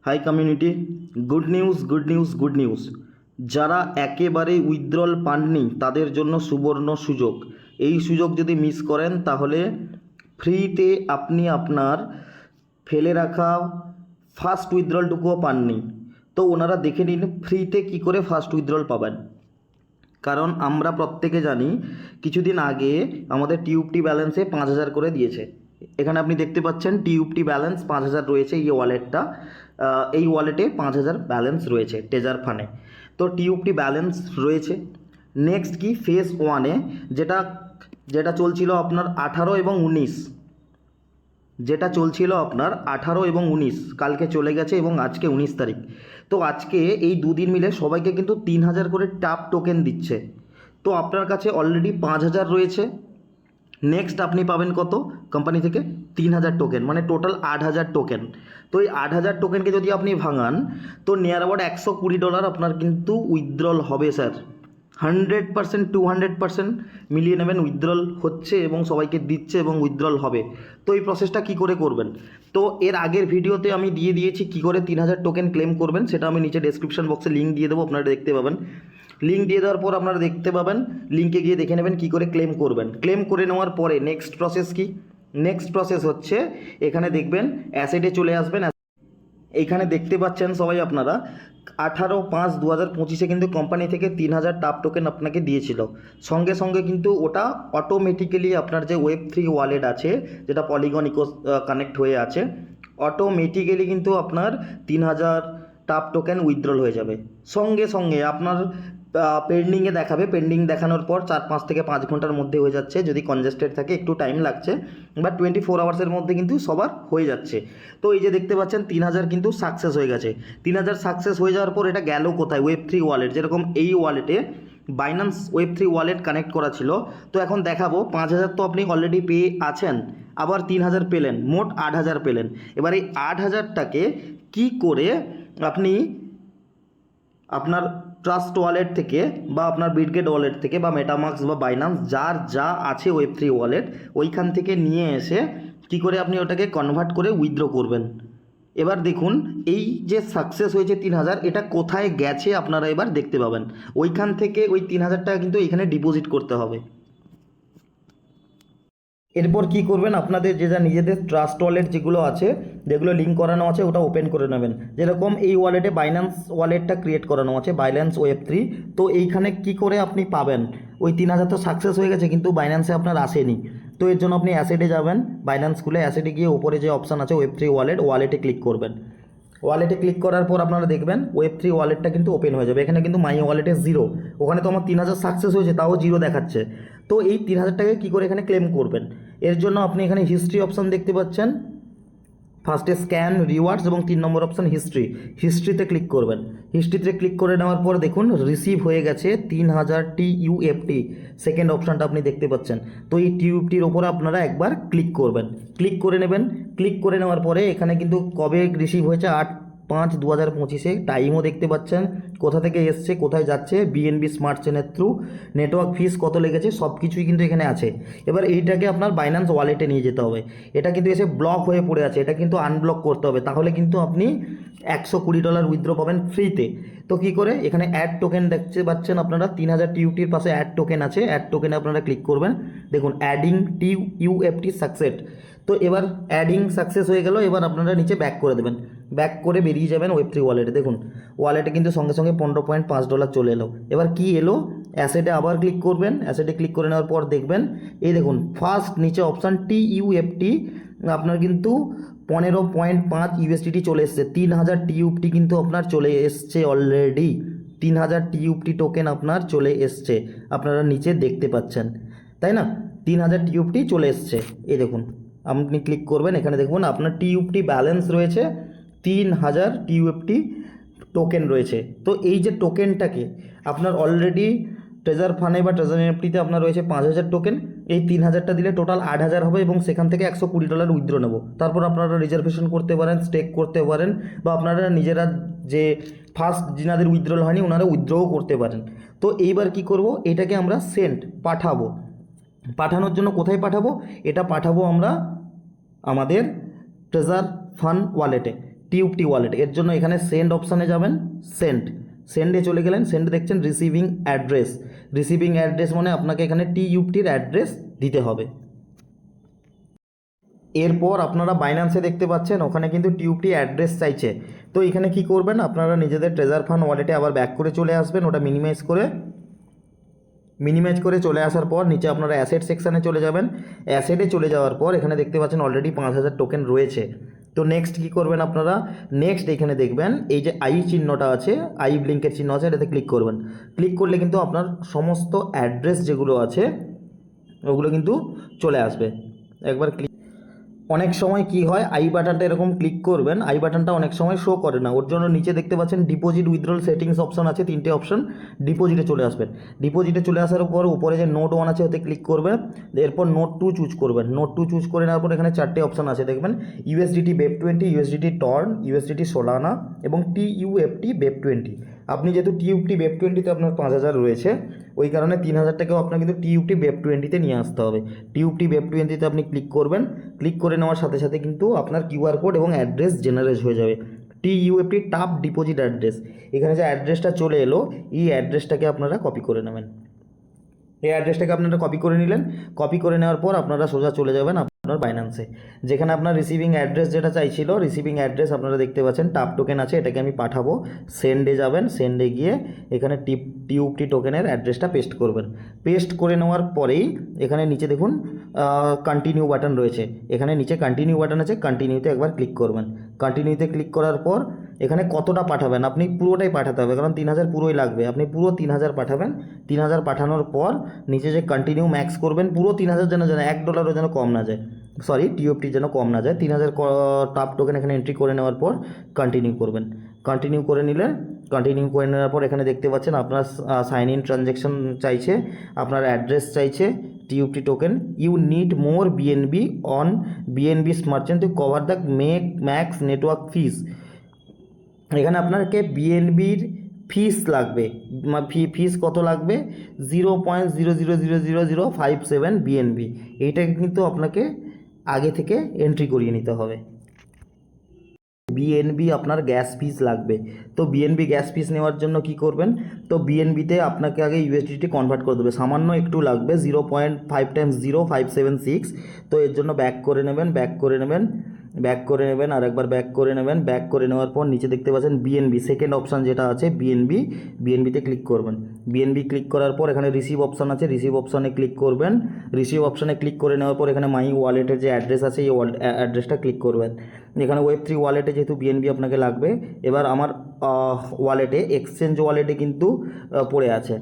High community, good news good news good news. যারা একেবারে withdrawal পাননি তাদের জন্য সুবর্ণ সুযোগ। এই সুযোগ যদি মিস করেন তাহলে ফ্রিতে আপনি আপনার ফেলে রাখা ফার্স্ট উইথড্রলটুকুও পাননি। তো ওনারা দেখে নিন ফ্রিতে কি করে ফার্স্ট উইথড্রল পাবেন। কারণ আমরা প্রত্যেকে জানি কিছুদিন আগে আমাদের টিউবটি ব্যালেন্সে 5,000 করে দিয়েছে। এখানে আপনি দেখতে পাচ্ছেন টিউবটি ব্যালেন্স 5,000 রয়েছে। এই ওয়ালেটটা, এই ওয়ালেটে 5,000 ব্যালেন্স রয়েছে ট্রেজার ফান্ডে। তো টিউবটি ব্যালেন্স রয়েছে। নেক্সট কি, ফেজ ওয়ানে যেটা যেটা চলছিল আপনার 18 এবং 19, যেটা চলছিল আপনার 18 এবং 19, কালকে চলে গেছে এবং আজকে 19 তারিখ। তো আজকে এই দুদিন মিলে সবাইকে কিন্তু 3,000 করে টাপ টোকেন দিচ্ছে। তো আপনার কাছে অলরেডি 5,000 রয়েছে। নেক্সট আপনি পাবেন কত কোম্পানি থেকে? 3,000 টোকেন, মানে টোটাল 8,000 টোকেন। তো এই 8,000 টোকেনকে যদি আপনি ভাঙান তো নিয়ার অ্যাবাউট $120 আপনার কিন্তু উইথড্রল হবে স্যার। 100% 200% মিলিয়ে নেবেন, উইথড্রল হচ্ছে এবং সবাইকে দিচ্ছে এবং উইথড্রল হবে। তো এই প্রসেসটা কি করে করবেন? তো এর আগের ভিডিওতে আমি দিয়ে দিয়েছি কি করে 3,000 টোকেন ক্লেম করবেন, সেটা আমি নিচে ডেসক্রিপশন বক্সে লিঙ্ক দিয়ে দেবো, আপনারা দেখতে পাবেন। লিঙ্ক দিয়ে দেওয়ার পর আপনারা দেখতে পাবেন, লিঙ্কে গিয়ে দেখে নেবেন কী করে ক্লেম করবেন। ক্লেম করে নেওয়ার পরে নেক্সট প্রসেস কি? নেক্সট প্রসেস হচ্ছে এখানে দেখবেন অ্যাসেটে চলে আসবেন। এইখানে দেখতে পাচ্ছেন সবাই আপনারা 18/5/2025 কিন্তু কোম্পানি থেকে 3,000 টাপ টোকেন আপনাকে দিয়েছিল। সঙ্গে সঙ্গে কিন্তু ওটা অটোমেটিক্যালি আপনার যে Web3 ওয়ালেট আছে, যেটা পলিগন ইকো কানেক্ট হয়ে আছে, অটোমেটিক্যালি কিন্তু আপনার 3,000 টাপ টোকেন উইথড্রল হয়ে যাবে। সঙ্গে সঙ্গে আপনার পেন্ডিংয়ে দেখাবে, পেন্ডিং দেখানোর পর 4-5 থেকে 5 ঘন্টার মধ্যে হয়ে যাচ্ছে। যদি কনজেস্টেড থাকে একটু টাইম লাগছে, বাট 24 আওয়ার্সের মধ্যে কিন্তু সবার হয়ে যাচ্ছে। তো এই যে দেখতে পাচ্ছেন 3,000 কিন্তু সাকসেস হয়ে গেছে। 3,000 সাকসেস হয়ে যাওয়ার পর এটা গেল কোথায়? Web3 wallet. যেরকম এই ওয়ালেটে বাইন্যান্স Web3 ওয়ালেট কানেক্ট করা ছিল। তো এখন দেখাবো 5,000 তো আপনি অলরেডি পেয়ে আছেন, আবার 3,000 পেলেন, মোট 8,000 পেলেন। এবার এই 8,000টাকে কি করে আপনি আপনার ট্রাস্ট ওয়ালেট থেকে বা আপনার বিটগেট ওয়ালেট থেকে বা মেটামাস্ক বা বাইন্যান্স যার যা আছে Web3 ওয়ালেট, ওইখান থেকে নিয়ে এসে কি করে আপনি ওটাকে কনভার্ট করে উইথড্র করবেন। এবার দেখুন এই যে সাকসেস হয়েছে 3,000, এটা কোথায় গেছে আপনারা এবার দেখতে পাবেন। ওইখান থেকে ওই 3,000 টাকা কিন্তু এখানে ডিপোজিট করতে হবে। এরপর কি করবেন, আপনাদের যে যা নিজেদের ট্রাস্ট ওয়ালেট যেগুলো আছে, যেগুলো লিঙ্ক করানো আছে, ওটা ওপেন করে নেবেন। যেরকম এই ওয়ালেটে বাইন্যান্স ওয়ালেটটা ক্রিয়েট করানো আছে, বাইন্যান্স Web3। তো এইখানে কি করে আপনি পাবেন? ওই 3,000 তো সাকসেস হয়ে গেছে কিন্তু বাইন্যান্সে আপনার আসেনি। তো এর জন্য আপনি অ্যাসেটে যাবেন, বাইন্যান্স খুলে অ্যাসেটে গিয়ে ওপরে যে অপশান আছে Web3 ওয়ালেট, ওয়ালেটে ক্লিক করবেন। ওয়ালেটে ক্লিক করার পর আপনারা দেখবেন Web3 ওয়ালেটটা কিন্তু ওপেন হয়ে যাবে। এখানে কিন্তু মাই ওয়ালেটে 0, ওখানে তো আমার 3,000 সাকসেস হয়েছে তাও 0 দেখাচ্ছে। তো এই 3,000 টাকাকে কী করে এখানে ক্লেম করবেন? এর জন্য আপনি এখানে হিস্ট্রি অপশান দেখতে পাচ্ছেন, ফার্স্টে স্ক্যান রিওয়ার্ডস এবং 3 নম্বর অপশান হিস্ট্রি। হিস্ট্রিতে ক্লিক করবেন। হিস্ট্রিতে ক্লিক করে নেওয়ার পর দেখুন রিসিভ হয়ে গেছে 3,000 TUFT, সেকেন্ড অপশানটা আপনি দেখতে পাচ্ছেন। তো এই টিউবটির ওপরে আপনারা একবার ক্লিক করবেন, ক্লিক করে নেবেন। ক্লিক করে নেওয়ার পরে এখানে কিন্তু কবে রিসিভ হয়েছে 8/5/2025, টাইমও দেখতে পাচ্ছেন, কোথা থেকে এসছে, কোথায় যাচ্ছে, BNB স্মার্ট চেনের থ্রু, নেটওয়ার্ক ফিস কত লেগেছে, সব কিছুই কিন্তু এখানে আছে। এবার এইটাকে আপনার বাইন্যান্স ওয়ালেটে নিয়ে যেতে হবে। এটা কিন্তু এসে ব্লক হয়ে পড়ে আছে, এটা কিন্তু আনব্লক করতে হবে, তাহলে কিন্তু আপনি $120 উইথড্র পাবেন ফ্রিতে। তো কী করে? এখানে অ্যাড টোকেন দেখতে পাচ্ছেন আপনারা, 3,000 টিউটির পাশে অ্যাড টোকেন আছে, অ্যাড টোকেনে আপনারা ক্লিক করবেন। দেখুন অ্যাডিং TUFT সাকসেস। তো এবার অ্যাডিং সাকসেস হয়ে গেল। এবার আপনারা নিচে ব্যাক করে দেবেন, ব্যাক করে বেরিয়ে যাবেন Web3 ওয়ালেটে। দেখুন ওয়ালেটে কিন্তু সঙ্গে সঙ্গে $15.5 চলে এলো। এবার কি এলো? অ্যাসেটে আবার ক্লিক করবেন। অ্যাসেটে ক্লিক করে নেওয়ার পর দেখবেন এই দেখুন ফার্স্ট নিচে অপশান TUFT, আপনার কিন্তু 15.5 USDT চলে এসছে। 3,000 TUFT কিন্তু আপনার চলে এসছে অলরেডি। 3,000 TUFT টোকেন আপনার চলে এসছে, আপনারা নিচে দেখতে পাচ্ছেন, তাই না? 3,000 TUFT চলে এসছে। এই দেখুন আপনি ক্লিক করবেন, এখানে দেখুন আপনার TUFT ব্যালেন্স রয়েছে 3,000 TUFT টোকেন রয়েছে। তো এই যে টোকেনটাকে আপনার অলরেডি ট্রেজার ফান্ডে বা ট্রেজার এনএফটিতে আপনার রয়েছে 5,000 টোকেন। এই 3,000টা দিলে টোটাল 8,000 হবে এবং সেখান থেকে $120 উইথড্র নেব। তারপর আপনারা রিজার্ভেশন করতে পারেন, স্টেক করতে পারেন, বা আপনারা নিজেরা যে ফার্স্ট যিনাদের উইথড্রল হয়নি ওনারা উইথড্রও করতে পারেন। তো এইবার কি করব, এটাকে আমরা সেন্ড পাঠাবো। পাঠানোর জন্য কোথায় পাঠাবো? এটা পাঠাবো আমরা আমাদের ট্রেজার ফান্ড ওয়ালেটে। টিউবটি ওয়ালেট, এর জন্য এখানে সেন্ড অপশানে যাবেন, সেন্ডে চলে গেলেন। সেন্ডে দেখছেন রিসিভিং অ্যাড্রেস, রিসিভিং অ্যাড্রেস মানে আপনাকে এখানে টিউবটির অ্যাড্রেস দিতে হবে। এরপর আপনারা বাইন্যান্সে দেখতে পাচ্ছেন ওখানে কিন্তু টিউবটি অ্যাড্রেস চাইছে। তো এখানে কি করবেন, আপনারা নিজেদের ট্রেজার ফান্ড ওয়ালেটে আবার ব্যাক করে চলে আসবেন, ওটা মিনিমাইজ করে চলে আসার পর নিচে আপনারা অ্যাসেট সেকশানে চলে যাবেন। অ্যাসেটে চলে যাওয়ার পর এখানে দেখতে পাচ্ছেন অলরেডি 5000 টোকেন রয়েছে। তো নেক্সট কী করবেন আপনারা, নেক্সট এখানে দেখবেন এই যে আই চিহ্নটা আছে, আই ব্লিঙ্কের চিহ্ন আছে, এটাতে ক্লিক করবেন। ক্লিক করলে কিন্তু আপনার সমস্ত অ্যাড্রেস যেগুলো আছে ওগুলো কিন্তু চলে আসবে। একবার অনেক সময় কি হয়, আই বাটনটা এরকম ক্লিক করবেন, আই বাটনটা অনেক সময় শো করে না, ওর জন্য নিচে দেখতে পাচ্ছেন ডিপোজিট উইথড্রল সেটিংস অপশন আছে, 3টে অপশন। ডিপোজিটে চলে আসবেন, ডিপোজিটে চলে আসার পর উপরে যে নোট 1 আছে ওতে ক্লিক করবেন, এরপর নোট 2 চুজ করবেন। নোট 2 চুজ করে নেওয়ার পর এখানে 4টে অপশন আছে দেখবেন, USDT BEP20, USDT Tron, USDT Solana এবং TUFT BEP20। আপনি যেহেতু TUFT BEP20তে আপনার 5000 রয়েছে, ওই কারণে 3000 টাকাও আপনার কিন্তু TUFT BEP20তে নিয়ে আসতে হবে। TUFT BEP20তে আপনি ক্লিক করবেন, ক্লিক করে নেওয়ার সাথে সাথে কিন্তু আপনার QR কোড এবং অ্যাড্রেস জেনারেট হয়ে যাবে। TUFT টাপ ডিপোজিট অ্যাড্রেস, এখানে যে অ্যাড্রেসটা চলে এলো এই অ্যাড্রেসটাকে আপনারা কপি করে নেবেন। এই অ্যাড্রেসটাকে আপনারা কপি করে নিলেন, কপি করে নেওয়ার পর আপনারা সোজা চলে যাবেন আপনার বাইন্যান্সে, যেখানে আপনার রিসিভিং অ্যাড্রেস যেটা চাইছিল, রিসিভিং অ্যাড্রেস আপনারা দেখতে পাচ্ছেন টাপ টোকেন আছে, এটাকে আমি পাঠাবো। সেন্ডে যাবেন, সেন্ডে গিয়ে এখানে টিউবটি টোকেনের অ্যাড্রেসটা পেস্ট করবেন। পেস্ট করে নেওয়ার পরেই এখানে নিচে দেখুন কন্টিনিউ বাটন রয়েছে, এখানে নিচে কন্টিনিউ বাটন আছে, কন্টিনিউতে একবার ক্লিক করবেন। কন্টিনিউতে ক্লিক করার পর এখানে কতটা পাঠাবেন, আপনি পুরোটাই পাঠাতে হবে, কারণ 3000 পুরোই লাগবে, আপনি পুরো 3000 পাঠাবেন। 3000 পাঠানোর পর নিচে যে কন্টিনিউ ম্যাক্স করবেন, পুরো 3000 যেন $1 যেন কম না যায়, সরি TUFT যেন কম না যায়। 3000 টাপ টোকেন এখানে এন্ট্রি করে নেওয়ার পর কন্টিনিউ করবেন। কন্টিনিউ করে নিলে, কন্টিনিউ করে নেওয়ার পর এখানে দেখতে পাচ্ছেন আপনার সাইন ইন ট্রানজ্যাকশন চাইছে, আপনার অ্যাড্রেস চাইছে, TUFT token, you need more BNB on BNB's merchant to cover the max network fees. এখানে আপনাকে BNBর ফিস লাগবে, ফিস কত লাগবে, 0.000057 BNB। এইটাকে কিন্তু আপনাকে আগে থেকে এন্ট্রি করিয়ে নিতে হবে। BNB আপনার গ্যাস ফিস লাগবে। তো BNB গ্যাস ফিস নেওয়ার জন্য কি করবেন, তো BNBতে আপনাকে আগে USDT কনভার্ট করে দেবে, সামান্য একটু লাগবে, 0.5 × 0576। তো এর জন্য ব্যাক করে নেবেন, আর একবার ব্যাক করে নেবেন। ব্যাক করে নেওয়ার পর নিচে দেখতে পাচ্ছেন BNB সেকেন্ড অপশান যেটা আছে BNBতে ক্লিক করবেন। BNB ক্লিক করার পর এখানে রিসিভ অপশান আছে, রিসিভ অপশানে ক্লিক করবেন। রিসিভ অপশানে ক্লিক করে নেওয়ার পর এখানে মাই ওয়ালেটের যে অ্যাড্রেস আছে এই অ্যাড্রেসটা ক্লিক করবেন। এখানে Web3 ওয়ালেটে যেহেতু BNB আপনাকে লাগবে, এবার আমার ওয়ালেটে এক্সচেঞ্জ ওয়ালেটে কিন্তু পড়ে আছে,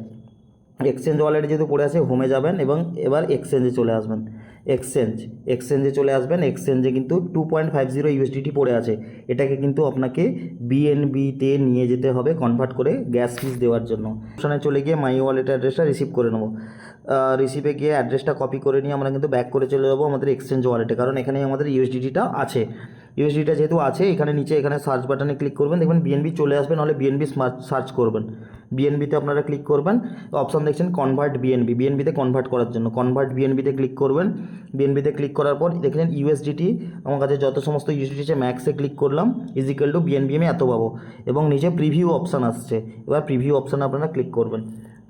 এক্সচেঞ্জ ওয়ালেটে যেহেতু পড়ে আছে হোমে যাবেন এবং এবার এক্সচেঞ্জে চলে আসবেন। এক্সচেঞ্জে চলে আসবেন, এক্সচেঞ্জে কিন্তু 2.50 USDT পড়ে আছে, এটাকে কিন্তু আপনাকে BNBতে নিয়ে যেতে হবে কনভার্ট করে গ্যাস ফিস দেওয়ার জন্য। অপশানে চলে গিয়ে মাই ওয়ালেট অ্যাড্রেসটা রিসিভ করে নেবো। রিসিভে গিয়ে অ্যাড্রেসটা কপি করে নিয়ে আমরা কিন্তু ব্যাক করে চলে যাবো আমাদের এক্সচেঞ্জ ওয়ালেটে, কারণ এখানেই আমাদের USDTটা আছে। USDTটা যেহেতু আছে, এখানে নিচে এখানে সার্চ বাটনে ক্লিক করবেন, দেখবেন BNB চলে আসবে, নাহলে BNB সার্চ করবেন। BNBতে আপনারা ক্লিক করবেন, অপশান দেখছেন কনভার্ট BNBতে কনভার্ট করার জন্য কনভার্ট BNBতে ক্লিক করবেন। BNBতে ক্লিক করার পর দেখলেন USDT আমার কাছে যত সমস্ত USDT আছে ম্যাক্সে ক্লিক করলাম, ইজিক্যাল টু BNB আমি এত পাবো, এবং নিচে প্রিভিউ অপশান আসছে, এবার প্রিভিউ অপশানে আপনারা ক্লিক করবেন।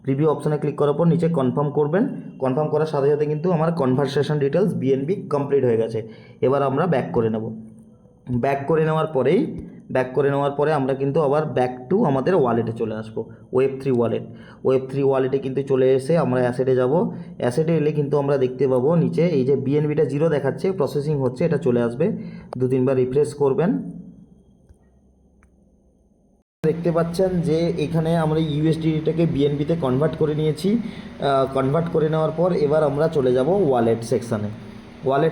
প্রিভিউ অপশানে ক্লিক করার পর নিচে কনফার্ম করবেন, কনফার্ম করার সাথে সাথে কিন্তু আমার কনভারসেশন ডিটেলস BNB কমপ্লিট হয়ে গেছে। এবার আমরা ব্যাক করে নেব। ব্যাক করে নেওয়ার পরে আমরা কিন্তু আবার ব্যাক টু আমাদের ওয়ালেটে চলে আসবো, Web3 ওয়ালেটে কিন্তু চলে এসে আমরা অ্যাসেটে যাব। অ্যাসেটে এলে কিন্তু আমরা দেখতে পাবো নিচে এই যে BNBটা 0 দেখাচ্ছে, প্রসেসিং হচ্ছে, এটা চলে আসবে, 2-3 বার রিফ্রেশ করবেন। দেখতে পাচ্ছেন যে এখানে আমরা USDTটাকে BNBতে কনভার্ট করে নিয়েছি। কনভার্ট করে নেওয়ার পর এবার আমরা চলে যাব ওয়ালেট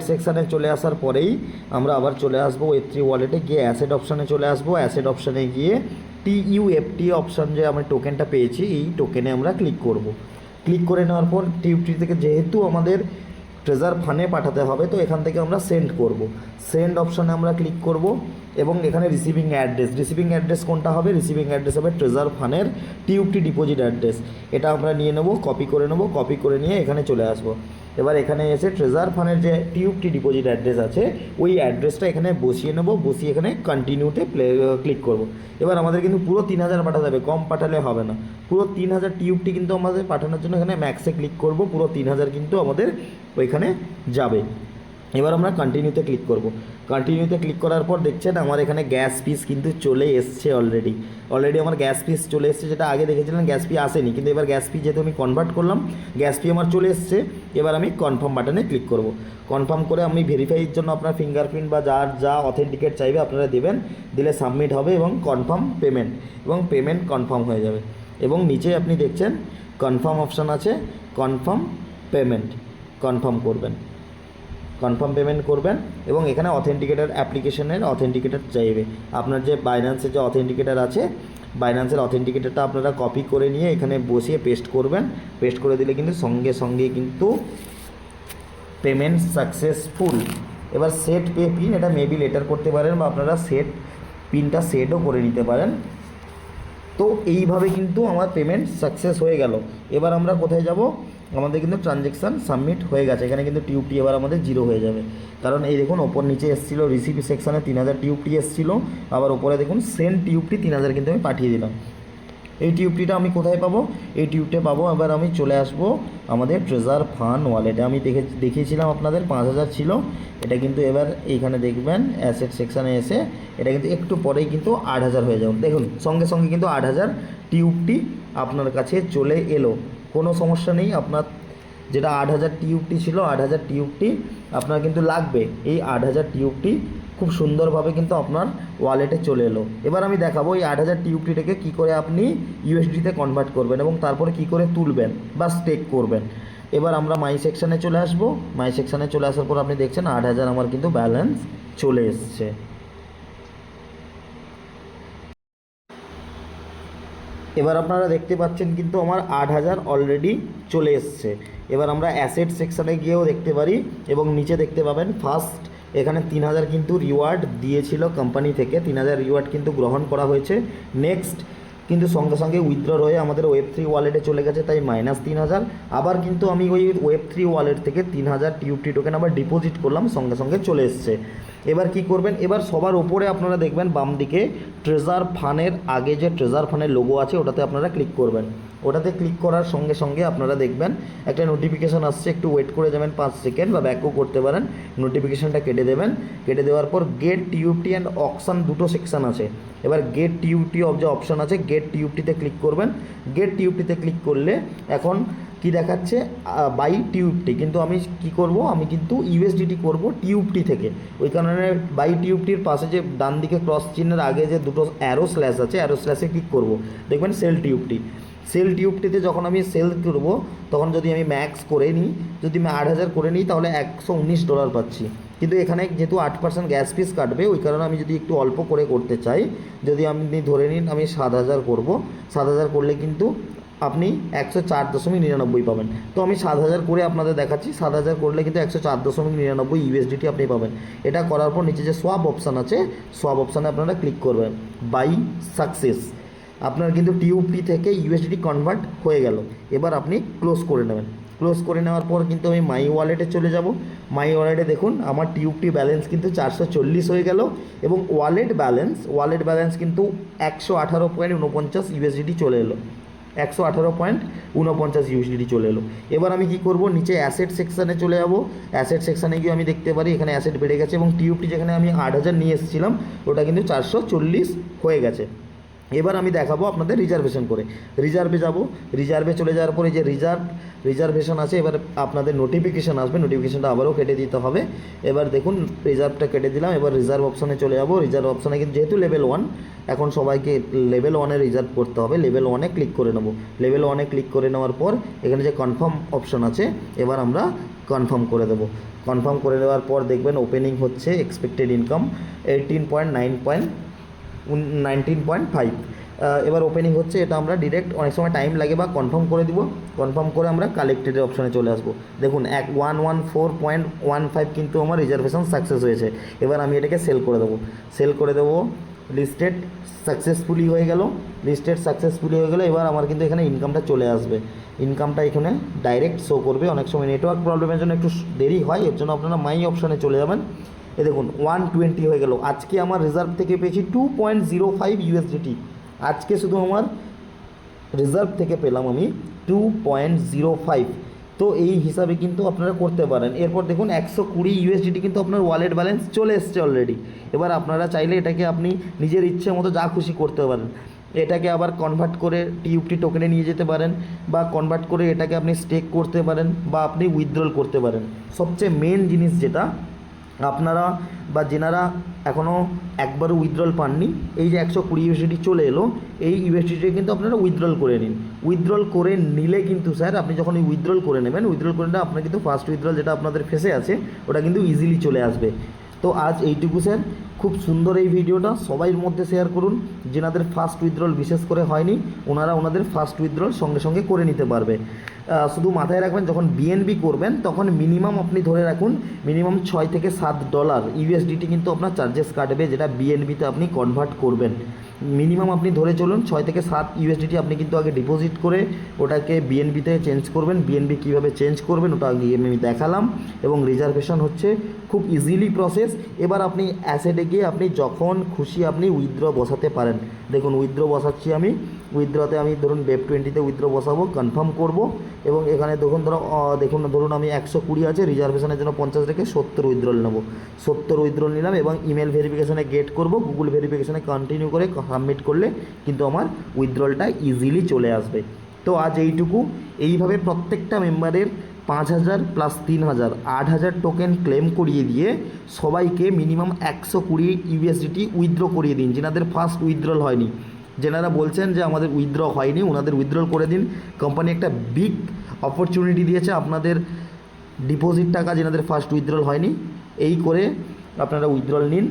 সেকশানে চলে আসার পরেই আমরা আবার চলে আসবো Web3 ওয়ালেটে গিয়ে অ্যাসেট অপশানে চলে আসবো। অ্যাসেট অপশানে গিয়ে TUFT অপশান যে আমরা টোকেনটা পেয়েছি এই টোকেনে আমরা ক্লিক করব। ক্লিক করে নেওয়ার পর TUFT থেকে যেহেতু আমাদের ট্রেজার ফান্ডে পাঠাতে হবে, তো এখান থেকে আমরা সেন্ড করব। সেন্ড অপশানে আমরা ক্লিক করব এবং এখানে রিসিভিং অ্যাড্রেস কোনটা হবে, রিসিভিং অ্যাড্রেস হবে ট্রেজার ফান্ডের TUFT ডিপোজিট অ্যাড্রেস, এটা আমরা নিয়ে নেব, কপি করে নিয়ে এখানে চলে আসবো। এবার এখানে এসে ট্রেজার ফান্ডের যে টিউবটি ডিপোজিট অ্যাড্রেস আছে ওই অ্যাড্রেসটা এখানে বসিয়ে নেব, বসিয়ে এখানে কন্টিনিউতে ক্লিক করব। এবার আমাদের কিন্তু পুরো 3000 পাঠাতে হবে, কম পাঠালে হবে না। পুরো 3000 টিউবটি কিন্তু আমাদের পাঠানোর জন্য এখানে ম্যাক্সে ক্লিক করব, পুরো 3000 কিন্তু আমাদের ওইখানে যাবে। এবার আমরা কন্টিনিউতে ক্লিক করব। কন্টিনিউতে ক্লিক করার পর দেখছেন আমার এখানে গ্যাস ফিস কিন্তু চলে এসছে অলরেডি আমার গ্যাস ফিস চলে এসছে, যেটা আগে দেখেছিলেন গ্যাস ফি আসেনি, কিন্তু এবার গ্যাস ফি যেহেতু আমি কনভার্ট করলাম গ্যাস ফি আমার চলে এসছে। এবার আমি কনফার্ম বাটনে ক্লিক করব। কনফার্ম করে আমি ভেরিফাইয়ের জন্য আপনার ফিঙ্গারপ্রিন্ট বা যার যা অথেন্টিকেট চাইবে আপনারা দেবেন, দিলে সাবমিট হবে এবং কনফার্ম পেমেন্ট, এবং পেমেন্ট কনফার্ম হয়ে যাবে। এবং নিচে আপনি দেখছেন কনফার্ম অপশান আছে, কনফার্ম পেমেন্ট, কনফার্ম করবেন, কনফার্ম পেমেন্ট করবেন। এবং এখানে অথেন্টিকেটার অ্যাপ্লিকেশনের অথেন্টিকেটার চাইবে, আপনার যে বাইন্যান্সের যে অথেন্টিকেটার আছে বাইন্যান্সের অথেন্টিকেটারটা আপনারা কপি করে নিয়ে এখানে বসিয়ে পেস্ট করবেন। পেস্ট করে দিলে কিন্তু সঙ্গে সঙ্গে কিন্তু পেমেন্ট সাকসেসফুল। এবার সেট পে পিন, এটা মেবি লেটার করতে পারেন বা আপনারা সেট পিনটা সেটও করে নিতে পারেন। তো এইভাবে কিন্তু আমার পেমেন্ট সাকসেস হয়ে গেল। এবার আমরা কোথায় যাব, আমাদের কিন্তু ট্রানজ্যাকশান সাবমিট হয়ে গেছে। এখানে কিন্তু টিউবটি এবার আমাদের জিরো হয়ে যাবে, কারণ এই দেখুন ওপর নিচে এসেছিলো রিসিভ সেকশানে 3000 টিউবটি এসেছিলো, আবার ওপরে দেখুন সেন্ড টিউবটি 3000 কিন্তু আমি পাঠিয়ে দিলাম। এই টিউবটিটা আমি কোথায় পাবো, এই টিউবটা পাবো এবার আমি চলে আসব আমাদের ট্রেজার ফান্ড ওয়ালেটে। আমি দেখিয়েছিলাম আপনাদের 5000 ছিল, এটা কিন্তু এবার এইখানে দেখবেন অ্যাসেট সেকশানে এসে এটা কিন্তু একটু পরেই কিন্তু 8000 হয়ে যাবে। দেখুন সঙ্গে সঙ্গে কিন্তু 8000 টিউবটি আপনার কাছে চলে এলো, কোনো সমস্যা নেই। আপনার যেটা 8000 টিউবটি ছিল 8000 টিউবটি আপনার কিন্তু লাগবে, এই 8000 টিউবটি খুব সুন্দরভাবে কিন্তু আপনার ওয়ালেটে চলে এলো। এবার আমি দেখাবো এই 8000 টিউবটিটাকে কী করে আপনি ইউএসডিতে কনভার্ট করবেন এবং তারপরে কী করে তুলবেন বা স্টেক করবেন। এবার আমরা মাই সেকশানে চলে আসব। মাই সেকশানে চলে আসার পর আপনি দেখছেন 8000 আমার কিন্তু ব্যালেন্স চলে এসছে। এবার আপনারা দেখতে পাচ্ছেন কিন্তু আমার 8000 অলরেডি চলে এসছে। এবার আমরা অ্যাসেট সেকশানে গিয়েও দেখতে পারি এবং নিচে দেখতে পাবেন ফার্স্ট এখানে 3000 কিন্তু রিওয়ার্ড দিয়েছিল কোম্পানি থেকে, 3000 রিওয়ার্ড কিন্তু গ্রহণ করা হয়েছে। নেক্সট কিন্তু সঙ্গে সঙ্গে উইথড্র হয়ে আমাদের ওয়েব3 ওয়ালেটে চলে গেছে, তাই -3000। আবার কিন্তু আমি ওই ওয়েব3 ওয়ালেট থেকে 3000 টিউবটি টোকেন আবার ডিপোজিট করলাম, সঙ্গে সঙ্গে চলে এসছে। এবার কি করবেন, এবার সবার উপরে আপনারা দেখবেন বাম দিকে ট্রেজার ফান্ডের আগে যে ট্রেজার ফান্ডের লোগো আছে ওটাতে আপনারা ক্লিক করবেন। ওটাতে ক্লিক করার সঙ্গে সঙ্গে আপনারা দেখবেন একটা নোটিফিকেশান আসছে, একটু ওয়েট করে যাবেন 5 সেকেন্ড বা ব্যাকও করতে পারেন। নোটিফিকেশানটা কেটে দেবেন, কেটে দেওয়ার পর গেট টিউবটি অ্যান্ড অকশন দুটো সেকশান আছে। এবার গেট টিউবটি যে অপশান আছে গেট টিউবটিতে ক্লিক করবেন। গেট টিউবটিতে ক্লিক করলে এখন কি দেখাচ্ছে বাই টিউবটি, কিন্তু আমি কি করব, আমি কিন্তু ইউএসডিটি করব টিউবটি থেকে। ওই কারণে বাই টিউবটির পাশে যে ডান দিকে ক্রস চিহ্নের আগে যে দুটো অ্যারো স্ল্যাশ আছে অ্যারো স্ল্যাশে ক্লিক করব, দেখবেন সেল টিউবটি। সেল টিউবটিতে যখন আমি সেল করব তখন যদি আমি ম্যাক্স করে নিই, যদি আমি 8000 করে নিই তাহলে $119 পাচ্ছি। কিন্তু এখানে যেহেতু 8% গ্যাস ফিস কাটবে ওই কারণে আমি যদি একটু অল্প করে করতে চাই, যদি আপনি ধরে নিন আমি 7000 করব, 7000 করলে কিন্তু আপনি 104.99 পাবেন। তো আমি 7000 করে আপনাদের দেখাচ্ছি, 7000 করলে কিন্তু 104.99 ইউএসডিটি আপনি পাবেন। এটা করার পর নিচে যে সোয়াপ অপশান আছে সোয়াপ অপশানে আপনারা ক্লিক করবেন। বাই সাকসেস, আপনার কিন্তু টিউবটি থেকে ইউএসডিটি কনভার্ট হয়ে গেল। এবার আপনি ক্লোজ করে নেবেন। ক্লোজ করে নেওয়ার পর কিন্তু আমি মাই ওয়ালেটে চলে যাব। মাই ওয়ালেটে দেখুন আমার টিউবটি ব্যালেন্স কিন্তু 440 হয়ে গেল এবং ওয়ালেট ব্যালেন্স কিন্তু 118.49 ইউএসডিটি চলে এলো, 118.49 ইউএসডিটি চলে এলো। এবার আমি কি করব, নিচে অ্যাসেট সেকশানে চলে যাব। অ্যাসেট সেকশানে গিয়ে আমি দেখতে পারি এখানে অ্যাসেট বেড়ে গেছে এবং টিউবটি যেখানে আমি 8000 নিয়ে এসেছিলাম ওটা কিন্তু 440 হয়ে গেছে। এবার আমি দেখাবো আপনাদের রিজার্ভেশন করে। রিজার্ভে যাব, রিজার্ভে চলে যাওয়ার পরে যে রিজার্ভেশন আছে এবার আপনাদের নোটিফিকেশান আসবে, নোটিফিকেশানটা আবারও কেটে দিতে হবে। এবার দেখুন রিজার্ভটা কেটে দিলাম। এবার রিজার্ভ অপশানে চলে যাব। রিজার্ভ অপশানে কিন্তু যেহেতু লেভেল 1 এখন সবাইকে লেভেল 1-এ রিজার্ভ করতে হবে, লেভেল 1-এ ক্লিক করে নেব। লেভেল 1-এ ক্লিক করে নেওয়ার পর এখানে যে কনফার্ম অপশান আছে এবার আমরা কনফার্ম করে দেবো। কনফার্ম করে দেওয়ার পর দেখবেন ওপেনিং হচ্ছে, এক্সপেক্টেড ইনকাম 19.5। এবার ওপেনিং হচ্ছে, এটা আমরা ডিরেক্ট অনেক সময় টাইম লাগে বা কনফার্ম করে দিব। কনফার্ম করে আমরা কালেক্টেডের অপশানে চলে আসবো। দেখুন 114.15 কিন্তু আমার রিজার্ভেশন সাকসেস হয়েছে। এবার আমি এটাকে সেল করে দেবো। লিস্টেড সাকসেসফুলি হয়ে গেল। এবার আমার কিন্তু এখানে ইনকামটা চলে আসবে। ইনকামটা এখানে ডাইরেক্ট শো করবে। অনেক সময় নেটওয়ার্ক প্রবলেমের জন্য একটু দেরি হয়, এর জন্য আপনারা মাই অপশানে চলে যাবেন। এ দেখুন 120 হয়ে গেল। আজকে আমার রিজার্ভ থেকে পেয়েছি 2.05 USDT। আজকে শুধু আমার রিজার্ভ থেকে পেলাম আমি 2.05। তো এই হিসাবে কিন্তু আপনারা করতে পারেন। এরপর দেখুন 120 USDT কিন্তু আপনার ওয়ালেট ব্যালেন্স চলে এসছে অলরেডি। এবার আপনারা চাইলে এটাকে আপনি নিজের ইচ্ছে মতো যা খুশি করতে পারেন। এটাকে আবার কনভার্ট করে TUFT টোকেনে নিয়ে যেতে পারেন, বা কনভার্ট করে এটাকে আপনি স্টেক করতে পারেন, বা আপনি উইথড্রল করতে পারেন। সবচেয়ে মেন জিনিস যেটা, আপনারা বা যেনারা এখনও একবারও উইথড্রল পাননি, এই যে 120 USDT চলে এলো, এই USDT কিন্তু আপনারা উইথড্রল করে নিন। উইথড্রল করে নিলে কিন্তু স্যার আপনি যখন উইথড্রল করে নেবেন, উইথড্রল করে নিলে আপনার কিন্তু ফার্স্ট উইথড্রল যেটা আপনাদের ফেসে আছে ওটা কিন্তু ইজিলি চলে আসবে। তো আজ এইটুকু স্যার। খুব সুন্দর এই ভিডিওটা, সবাইয়ের মধ্যে শেয়ার করুন। যেনাদের ফার্স্ট উইথড্রল বিশেষ করে হয়নি, ওনারা ওনাদের ফার্স্ট উইথড্রল সঙ্গে সঙ্গে করে নিতে পারবে। শুধু মাথায় রাখবেন, যখন BNB করবেন তখন মিনিমাম আপনি ধরে রাখুন মিনিমাম $6 থেকে $7 USDT কিন্তু আপনার চার্জেস কাটবে, যেটা BNB-তে আপনি কনভার্ট করবেন। মিনিমাম আপনি ধরে চলুন 6 থেকে 7 USDT আপনি কিন্তু আগে ডিপোজিট করে ওটাকে BNB-তে চেঞ্জ করবেন। BNB কীভাবে চেঞ্জ করবেন ওটা আগে আমি দেখালাম, এবং রিজার্ভেশন হচ্ছে খুব ইজিলি প্রসেস। এবার আপনি অ্যাসেটে গিয়ে আপনি যখন খুশি আপনি উইথড্র বসাতে পারেন। দেখুন উইথড্র বসাচ্ছি আমি। উইথড্রতে আমি ধরুন BEP20-তে উইথড্র বসাবো, কনফার্ম করব, এবং এখানে ধরুন আমি 120 আছে, রিজার্ভেশনের জন্য 50 রেখে 70 উইথড্রল নেব। 70 উইথড্রল নিলাম, এবং ইমেল ভেরিফিকেশানে গেট করব, গুগল ভেরিফিকেশানে কন্টিনিউ করে সাবমিট করলে কিন্তু আমার উইথড্রলটা ইজিলি চলে আসবে। তো আজ এইটুকু। এইভাবে প্রত্যেকটা মেম্বারের 5000 প্লাস 3000 8000 টোকেন ক্লেম করিয়ে দিয়ে সবাইকে মিনিমাম 120 USDT উইথড্র করিয়ে দিন, যেনাদের ফার্স্ট উইথড্রল হয়নি। যেনারা বলছেন যে আমাদের উইথড্র হয়নি, ওনাদের উইথড্রল করে দিন। কোম্পানি একটা বিগ অপরচুনিটি দিয়েছে, আপনাদের ডিপোজিট টাকা যেনাদের ফার্স্ট উইথড্রল হয়নি, এই করে আপনারা উইথড্রল নিন।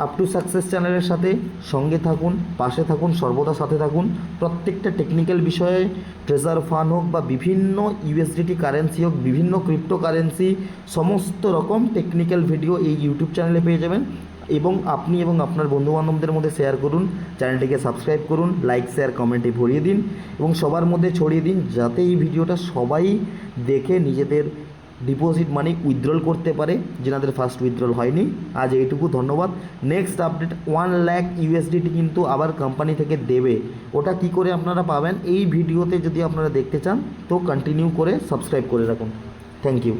আপ টু সাকসেস চ্যানেলের সাথে সঙ্গে থাকুন, পাশে থাকুন, সর্বদা সাথে থাকুন। প্রত্যেকটা টেকনিক্যাল বিষয়ে, ট্রেজার ফান্ড হোক বা বিভিন্ন USDT কারেন্সি হোক, বিভিন্ন ক্রিপ্টো কারেন্সি, সমস্ত রকম টেকনিক্যাল ভিডিও এই ইউটিউব চ্যানেলে পেয়ে যাবেন। এবং আপনি এবং আপনার বন্ধুবান্ধবদের মধ্যে শেয়ার করুন, চ্যানেলটিকে সাবস্ক্রাইব করুন, লাইক শেয়ার কমেন্টে ভরিয়ে দিন, এবং সবার মধ্যে ছড়িয়ে দিন, যাতে এই ভিডিওটা সবাই দেখে নিজেদের ডিপোজিট মানি উইথড্রল করতে পারে, যেনাদের ফার্স্ট উইথড্রল হয়নি। আজ এইটুকু, ধন্যবাদ। নেক্সট আপডেট 1 লাখ USDT কিন্তু আবার কোম্পানি থেকে দেবে। ওটা কি করে আপনারা পাবেন এই ভিডিওতে যদি আপনারা দেখতে চান, তো কন্টিনিউ করে সাবস্ক্রাইব করে রাখুন। Thank you.